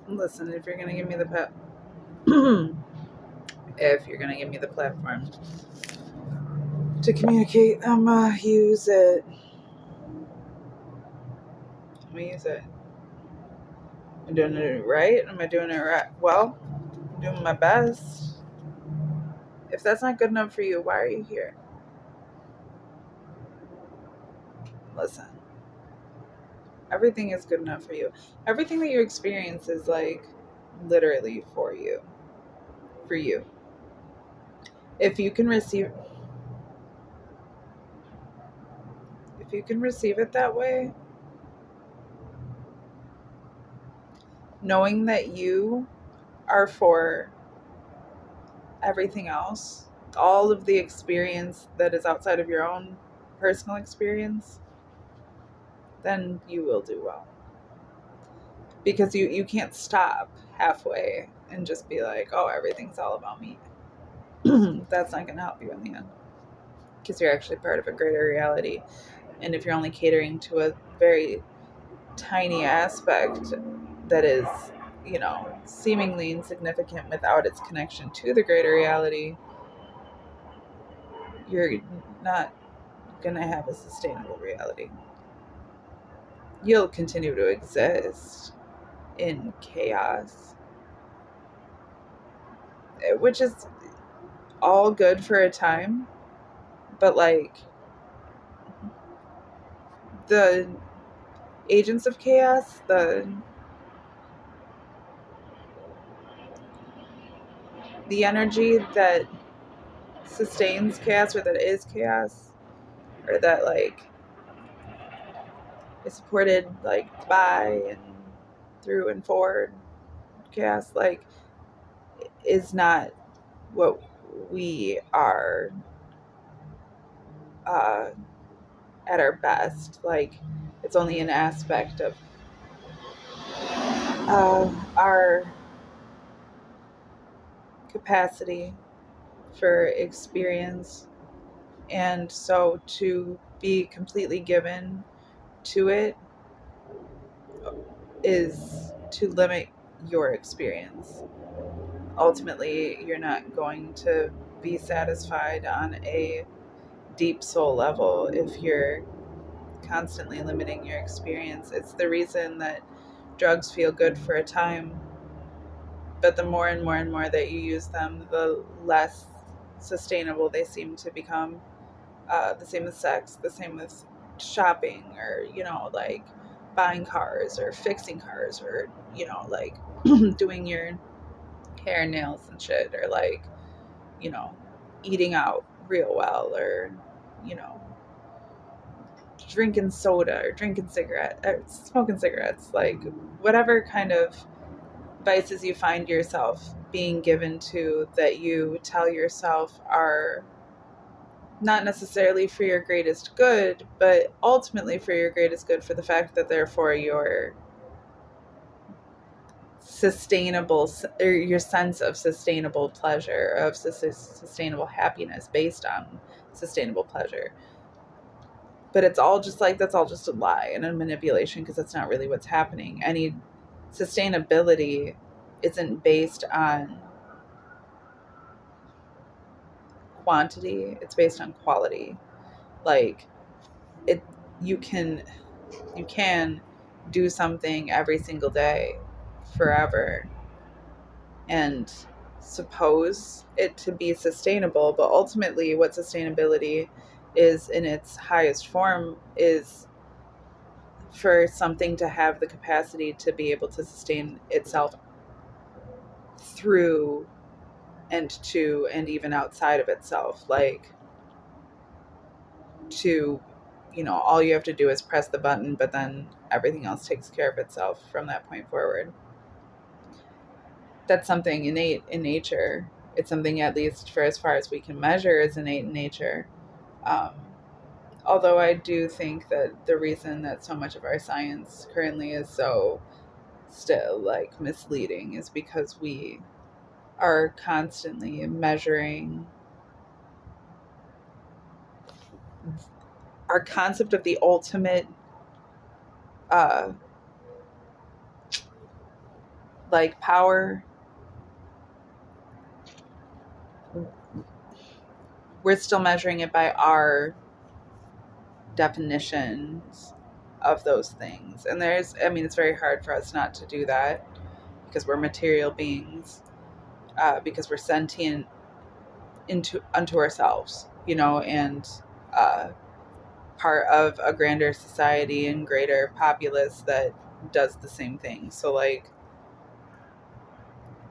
Listen, if you're going to give me the if you're going to give me the platform to communicate, use it. I'm going to use it. Am I doing it right? Am I doing it right? Well, I'm doing my best. If that's not good enough for you, why are you here? Listen, everything is good enough for you. Everything that you experience is like literally for you. For you. If you can receive it that way, knowing that you are for everything else, all of the experience that is outside of your own personal experience, then you will do well. Because you can't stop halfway and just be like, oh, everything's all about me. That's not going to help you in the end. Because you're actually part of a greater reality. And if you're only catering to a very tiny aspect that is, seemingly insignificant without its connection to the greater reality, you're not going to have a sustainable reality. You'll continue to exist in chaos, which is all good for a time, but like the agents of chaos, the energy that sustains chaos, or that is chaos, or that like is supported like by and through and for chaos, like is not what we are uh, at our best. Like it's only an aspect of our capacity for experience, and so to be completely given to it is to limit your experience. Ultimately, you're not going to be satisfied on a deep soul level if you're constantly limiting your experience. It's the reason that drugs feel good for a time, but the more and more and more that you use them, the less sustainable they seem to become. The same with sex, the same with shopping, or, like buying cars or fixing cars, or, like doing your hair and nails and shit, or like, you know, eating out real well, or, you know, drinking soda or drinking cigarette or smoking cigarettes, like whatever kind of vices you find yourself being given to that you tell yourself are not necessarily for your greatest good, but ultimately for your greatest good, for the fact that they're for your sustainable, or your sense of sustainable pleasure, of sustainable happiness based on sustainable pleasure. But it's all just like, that's all just a lie and a manipulation, because that's not really what's happening. Any sustainability isn't based on quantity, it's based on quality. Like it you can do something every single day forever and suppose it to be sustainable, but ultimately what sustainability is in its highest form is for something to have the capacity to be able to sustain itself through and to and even outside of itself. Like to, all you have to do is press the button, but then everything else takes care of itself from that point forward. That's something innate in nature. It's something, at least for as far as we can measure, is innate in nature. Um, Although I do think that the reason that so much of our science currently is so still like misleading is because we are constantly measuring our concept of the ultimate uh, like power, we're still measuring it by our definitions of those things. And it's very hard for us not to do that because we're material beings, because we're sentient unto ourselves, and uh, part of a grander society and greater populace that does the same thing. So, like,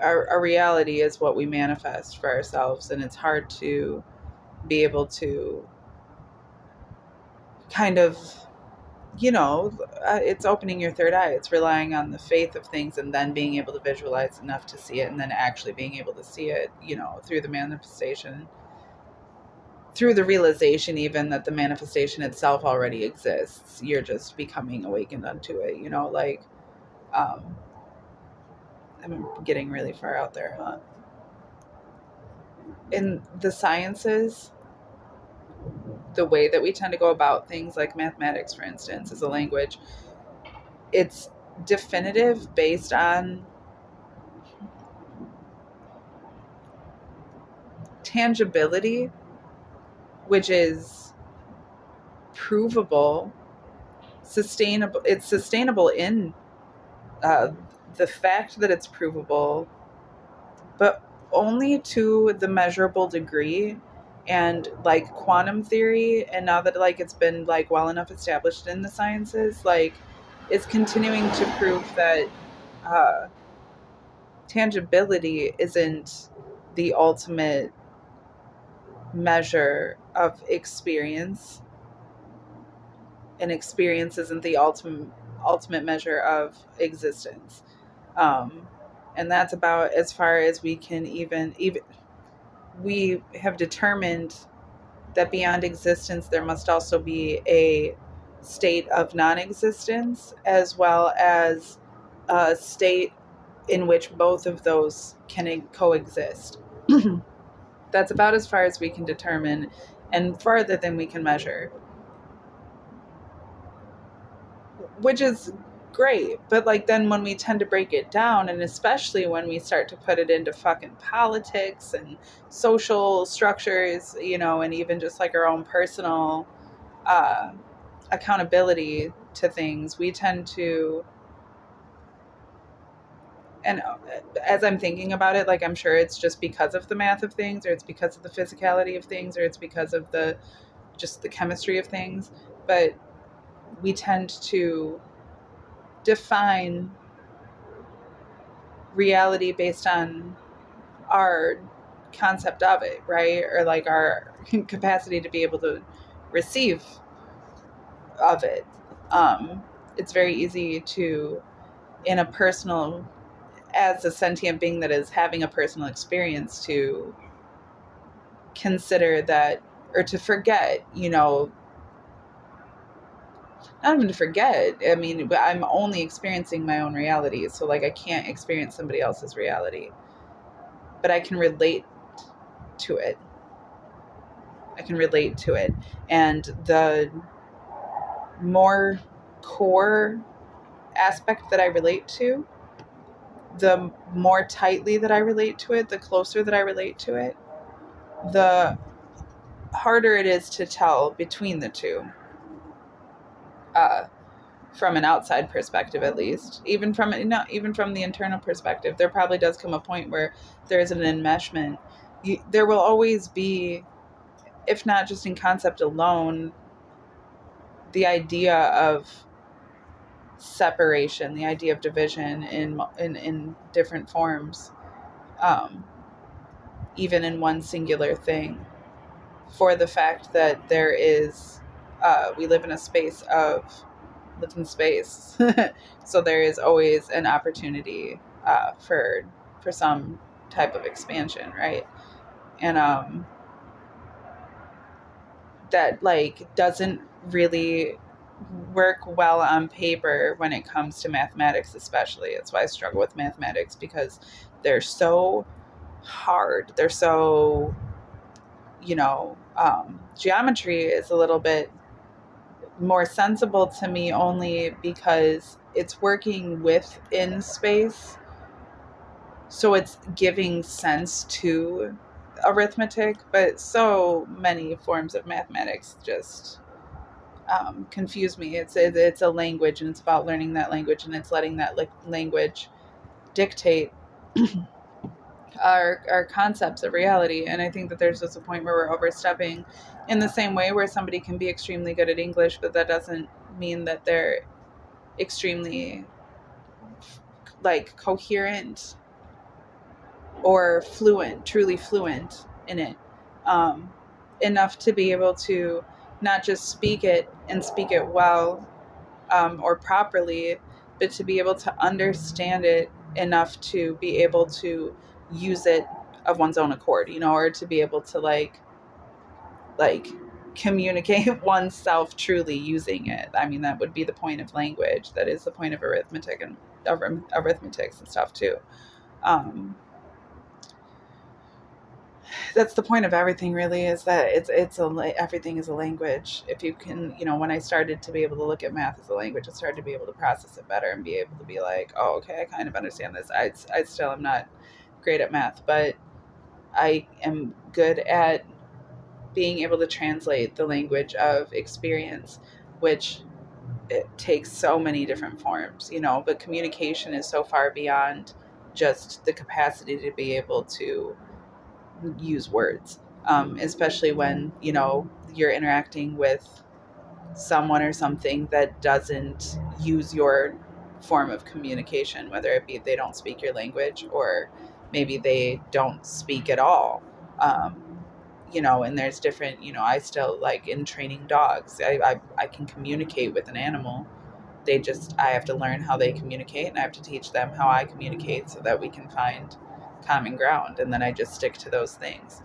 our reality is what we manifest for ourselves, and it's hard to be able to kind of, it's opening your third eye. It's relying on the faith of things and then being able to visualize enough to see it, and then actually being able to see it, through the manifestation, through the realization even that the manifestation itself already exists. You're just becoming awakened unto it, um, I'm getting really far out there, huh? In the sciences, the way that we tend to go about things, like mathematics, for instance, is a language. It's definitive based on tangibility, which is provable, sustainable. It's sustainable in uh, the fact that it's provable, but only to the measurable degree. And like quantum theory, and now that like it's been like well enough established in the sciences, like it's continuing to prove that uh, tangibility isn't the ultimate measure of experience, and experience isn't the ultimate measure of existence. Um, and that's about as far as we can even we have determined that beyond existence there must also be a state of non-existence, as well as a state in which both of those can coexist. That's about as far as we can determine, and farther than we can measure, which is great. But like, then when we tend to break it down, and especially when we start to put it into fucking politics and social structures, and even just like our own personal uh, accountability to things, we tend to, and as I'm thinking about it, like, I'm sure it's just because of the math of things, or it's because of the physicality of things, or it's because of just the chemistry of things, but we tend to define reality based on our concept of it, right? Or like our capacity to be able to receive of it. It's very easy to, in a personal, as a sentient being that is having a personal experience, to consider that, or to forget, not even to forget. I mean, but I'm only experiencing my own reality. So like, I can't experience somebody else's reality, but I can relate to it. And the more core aspect that I relate to, the more tightly that I relate to it, the closer that I relate to it, the harder it is to tell between the two. From an outside perspective, at least, even from the internal perspective, there probably does come a point where there is an enmeshment. There will always be, if not just in concept alone, the idea of separation, the idea of division in different forms, even in one singular thing, for the fact that there is, we live in a space of living space. So there is always an opportunity for some type of expansion, right? And that like doesn't really work well on paper when it comes to mathematics, especially. That's why I struggle with mathematics, because they're so hard. They're so, geometry is a little bit more sensible to me, only because it's working within space So it's giving sense to arithmetic, but so many forms of mathematics just confuse me. It's a language, and it's about learning that language, and it's letting that language dictate our concepts of reality. And I think that there's just a point where we're overstepping, in the same way where somebody can be extremely good at English, but that doesn't mean that they're extremely like coherent or fluent, truly fluent in it, um, enough to be able to not just speak it and speak it well, or properly, but to be able to understand it enough to be able to use it of one's own accord, or to be able to like communicate oneself truly using it. I mean, that would be the point of language. That is the point of arithmetic and arithmetics and stuff too. That's the point of everything, really, is that everything is a language. If you can, when I started to be able to look at math as a language, I started to be able to process it better and be able to be like, oh, okay, I kind of understand this. I still am not great at math, but I am good at being able to translate the language of experience, which it takes so many different forms, but communication is so far beyond just the capacity to be able to use words, especially when you're interacting with someone or something that doesn't use your form of communication, whether it be they don't speak your language or maybe they don't speak at all. And there's different, I still, like in training dogs, I can communicate with an animal. I have to learn how they communicate, and I have to teach them how I communicate so that we can find common ground. And then I just stick to those things.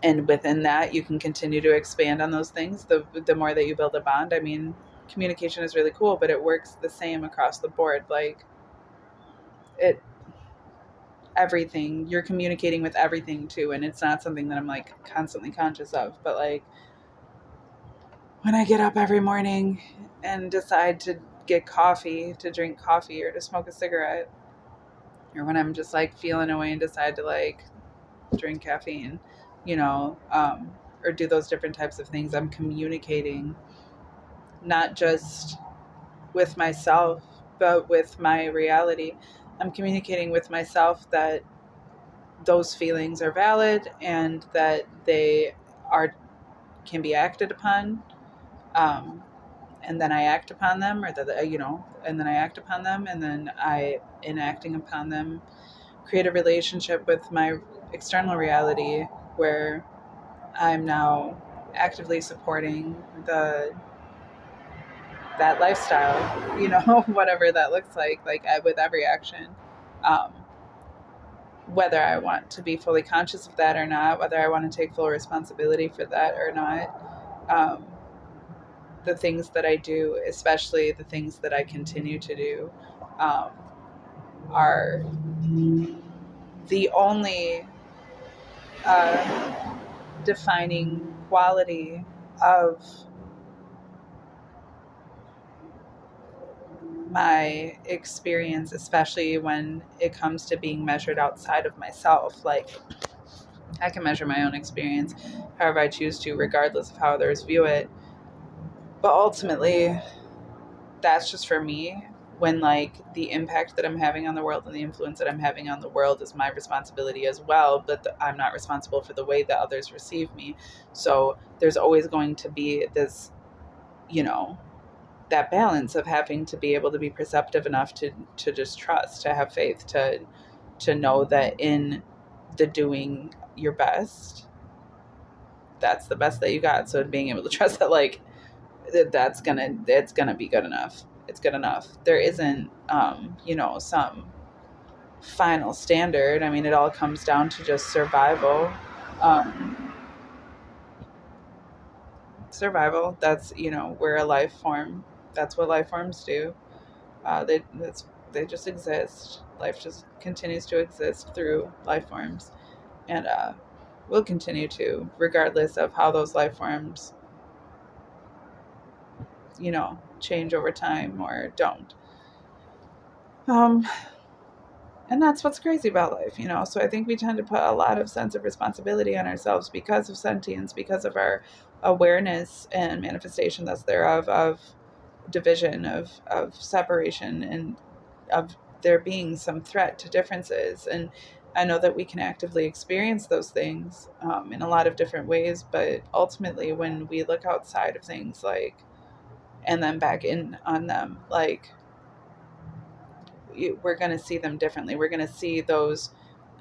And within that, you can continue to expand on those things. The more that you build a bond, I mean, communication is really cool, but it works the same across the board. Like it, everything, you're communicating with everything too. And it's not something that I'm like constantly conscious of, but like when I get up every morning and decide to to drink coffee or to smoke a cigarette, or when I'm just like feeling away and decide to like drink caffeine, or do those different types of things, I'm communicating not just with myself, but with my reality. I'm communicating with myself that those feelings are valid and that they are can be acted upon, um, and then I act upon them, or that and then I act upon them, and then in acting upon them, create a relationship with my external reality where I'm now actively supporting that lifestyle, whatever that looks like with every action. Um, whether I want to be fully conscious of that or not, whether I want to take full responsibility for that or not, the things that I do, especially the things that I continue to do, um, are the only defining quality of my experience, especially when it comes to being measured outside of myself. Like, I can measure my own experience however I choose to, regardless of how others view it. But ultimately, that's just for me, when like the impact that I'm having on the world and the influence that I'm having on the world is my responsibility as well, but I'm not responsible for the way that others receive me. So there's always going to be this, you know, that balance of having to be able to be perceptive enough to just trust, to have faith, to know that in the doing your best, that's the best that you got. So being able to trust that like it's gonna be good enough. It's good enough. There isn't some final standard. I mean, it all comes down to just survival. Um, Survival. That's we're a life form. That's what life forms do. They just exist. Life just continues to exist through life forms, and will continue to, regardless of how those life forms, change over time or don't. Um, And that's what's crazy about life, you know? So I think we tend to put a lot of sense of responsibility on ourselves because of sentience, because of our awareness and manifestation that's thereof of division, of separation, and of there being some threat to differences. And I know that we can actively experience those things in a lot of different ways, but ultimately, when we look outside of things, like, and then back in on them, like, we're going to see them differently. We're going to see those.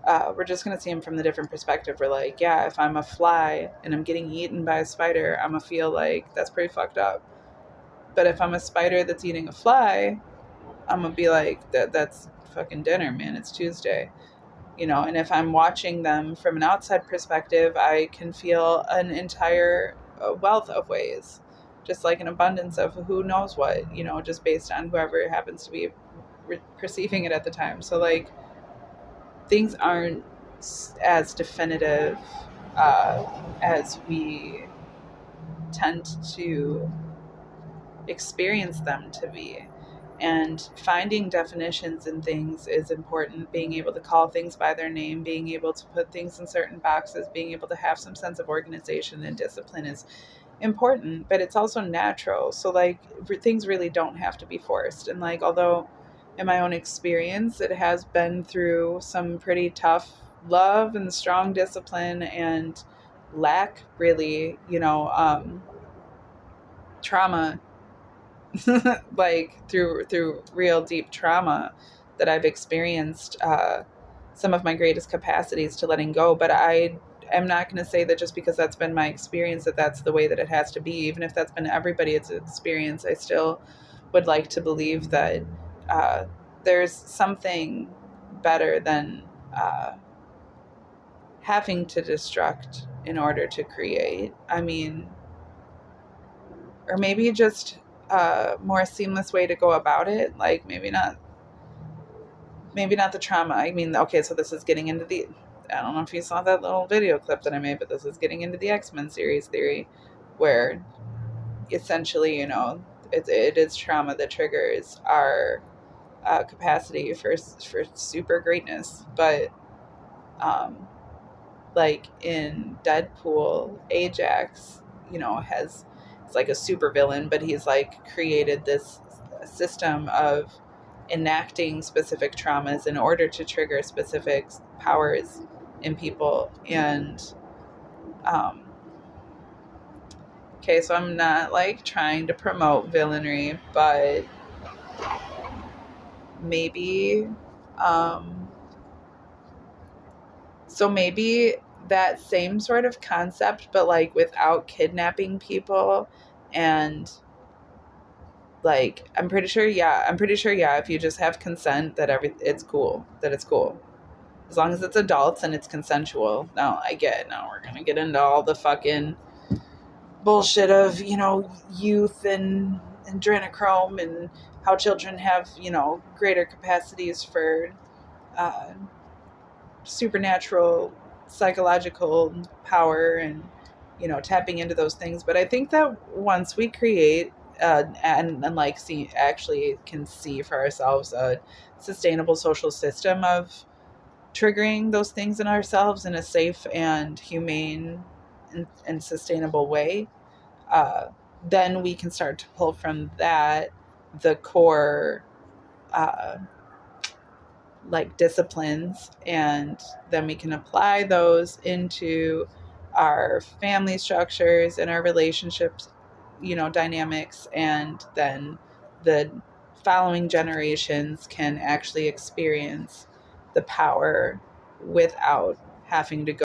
We're just going to see them from the different perspective. We're like, yeah, if I'm a fly and I'm getting eaten by a spider, I'm going to feel like that's pretty fucked up. But if I'm a spider that's eating a fly, I'm going to be like, that's fucking dinner, man. It's Tuesday. You know, and if I'm watching them from an outside perspective, I can feel an entire wealth of ways, just like an abundance of who knows what, you know, just based on whoever happens to be perceiving it at the time. So, like, things aren't as definitive uh, as we tend to experience them to be. And finding definitions in things is important. Being able to call things by their name, being able to put things in certain boxes, being able to have some sense of organization and discipline is important, but it's also natural. So, like, things really don't have to be forced. And, like, although in my own experience, it has been through some pretty tough love and strong discipline and lack, really, you know, trauma, like through real deep trauma that I've experienced some of my greatest capacities to letting go. But I am not going to say that just because that's been my experience that that's the way that it has to be. Even if that's been everybody's experience, I still would like to believe that uh, there's something better than having to destruct in order to create. I mean, or maybe just a more seamless way to go about it. Like, maybe not the trauma. I mean, okay, so this is getting into the, I don't know if you saw that little video clip that I made, but this is getting into the X-Men series theory, where essentially, you know, it is trauma that triggers our capacity for super greatness. But um, like in Deadpool, Ajax, you know, has, it's like a super villain, but he's like created this system of enacting specific traumas in order to trigger specific powers in people. And um, okay, so I'm not like trying to promote villainy, but maybe um, so maybe that same sort of concept, but like without kidnapping people. And like, I'm pretty sure, yeah, if you just have consent, that it's cool, that it's cool. As long as it's adults and it's consensual. Now, I get, now we're going to get into all the fucking bullshit of, you know, youth and adrenochrome and how children have, you know, greater capacities for uh, supernatural psychological power and, you know, tapping into those things. But I think that once we create and like see, actually can see for ourselves a sustainable social system of triggering those things in ourselves in a safe and humane and sustainable way, uh, then we can start to pull from that the core uh, like disciplines, and then we can apply those into our family structures and our relationships, you know, dynamics. And then the following generations can actually experience the power without having to go